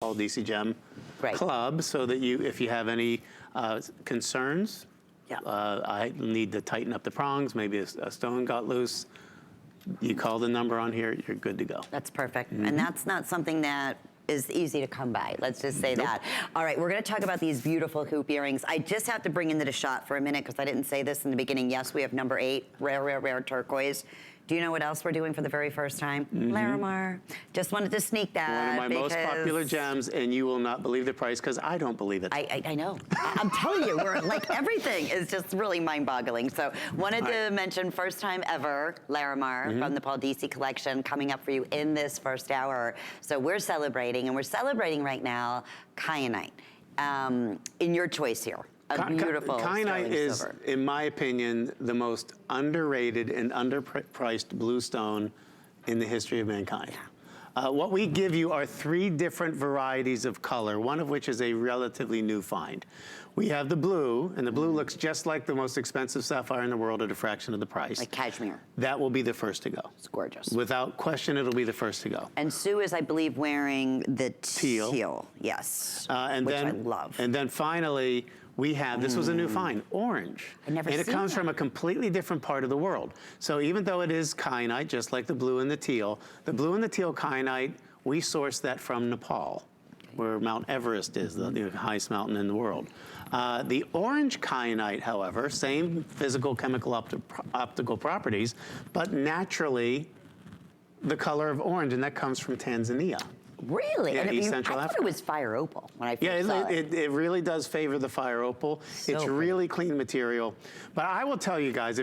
called Deasy Gem Right. Club, so that if you have any concerns, Yeah. I need to tighten up the prongs, maybe a stone got loose, you call the number on here, you're good to go. That's perfect. And that's not something that is easy to come by. Let's just say that. All right, we're gonna talk about these beautiful hoop earrings. I just have to bring into the shot for a minute because I didn't say this in the beginning. Yes, we have number 8, rare, rare, rare turquoise. Do you know what else we're doing for the very first time? Larimar. Just wanted to sneak that. One of my most popular gems, and you will not believe the price because I don't believe it. I know. I'm telling you, we're like everything is just really mind-boggling. So wanted to mention first time ever Larimar from the Paul Deasy collection coming up for you in this first hour. So we're celebrating, and we're celebrating right now Kyanite in your choice here. A beautiful Kyanite is, silver. in my opinion, the most underrated and underpriced blue stone in the history of mankind. What we give you are 3 different varieties of color, one of which is a relatively new find. We have the blue, and the blue looks just like the most expensive sapphire in the world at a fraction of the price. Like cashmere. That will be the first to go. It's gorgeous. Without question, it'll be the first to go. And Sue is, I believe, wearing the teal. Yes, which I love. And then finally, we have, this was a new find, orange. I've never and it seen comes that. from a completely different part of the world. So even though it is kyanite, just like the blue and the teal kyanite, we source that from Nepal, where Mount Everest is, the highest mountain in the world. The orange kyanite, however, same physical, chemical, optical properties, but naturally the color of orange, and that comes from Tanzania. Really? Yeah, And East I Central thought Africa. it was fire opal when I first saw it. It really does favor the fire opal. It's So really clean material. But I will tell you guys,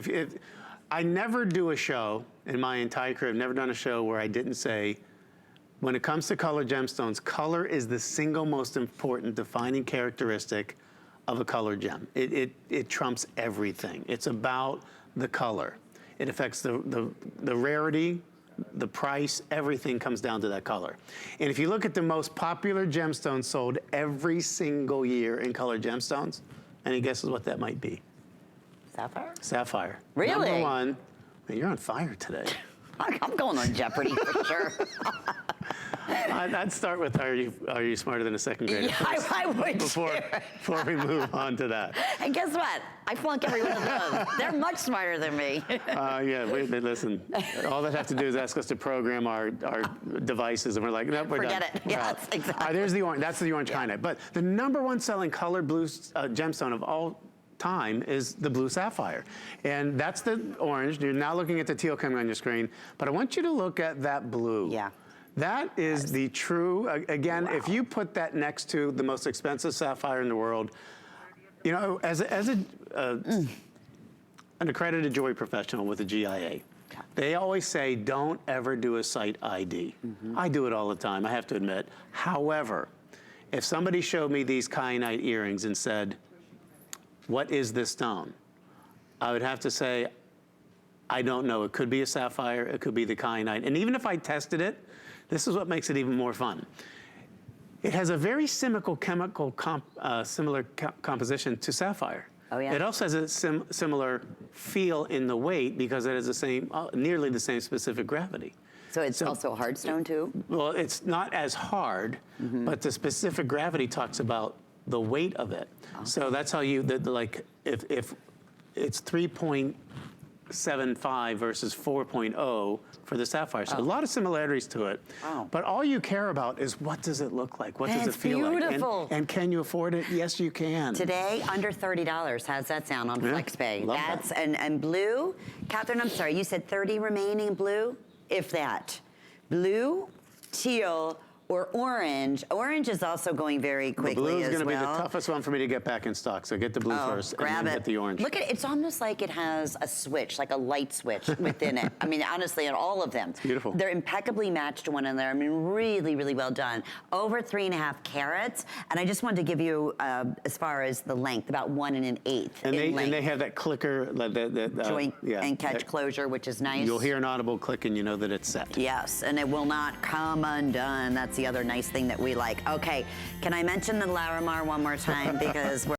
I never do a show in my entire career, I've never done a show where I didn't say, when it comes to colored gemstones, color is the single most important defining characteristic of a colored gem. It trumps everything. It's about the color. It affects the rarity, the price, everything comes down to that color. And if you look at the most popular gemstones sold every single year in colored gemstones, any guesses what that might be? Sapphire? Sapphire. Really? Number 1, man, you're on fire today. I'm going on Jeopardy for sure. I'd start with, are you smarter than a second grader? Yeah, I would before we move on to that. And guess what? I flunk every one of those. They're much smarter than me. Yeah, listen, all they have to do is ask us to program our devices, and we're like, nope, we're done. Forget it. Yes, exactly. There's the orange, that's the orange kyanite. But the number 1 selling colored blue gemstone of all time is the blue sapphire. And that's the orange. You're now looking at the teal coming on your screen, but I want you to look at that blue. Yeah. That is the true, again, if you put that next to the most expensive sapphire in the world, you know, as an accredited jewelry professional with a GIA, they always say, don't ever do a site ID. I do it all the time, I have to admit. However, if somebody showed me these kyanite earrings and said, what is this stone? I would have to say, I don't know. It could be a sapphire, it could be the kyanite. And even if I tested it, this is what makes it even more fun. It has a very similar composition to sapphire. Oh, yeah? It also has a similar feel in the weight because it has the same, nearly the same specific gravity. So it's also a hard stone too? Well, it's not as hard, but the specific gravity talks about the weight of it. Okay. So that's how you, like, if it's 3.75 versus 4.0 for the sapphire. So a lot of similarities to it. Wow. But all you care about is what does it look like? What does it feel beautiful. like? And can you afford it? Yes, you can. Today, under $30. How's that sound on FlexPay? Love That's that. And blue, Catherine, I'm sorry, you said 30 remaining blue? If that. Blue, teal, or orange. Orange is also going very quickly as well. The blue is going to be the toughest one for me to get back in stock. So get the blue first and then get the orange. Look at it. It's almost like it has a switch, like a light switch within it. I mean, honestly, in all of them. It's beautiful. They're impeccably matched to one another. I mean, really, really well done. Over 3.5 carats. And I just wanted to give you, as far as the length, about 1 1/8 and in length. they have that clicker, Joint and catch closure, which is nice. You'll hear an audible click and you know that it's set. Yes, and it will not come undone. That's the other nice thing that we like. Okay, can I mention the Larimar one more time because we're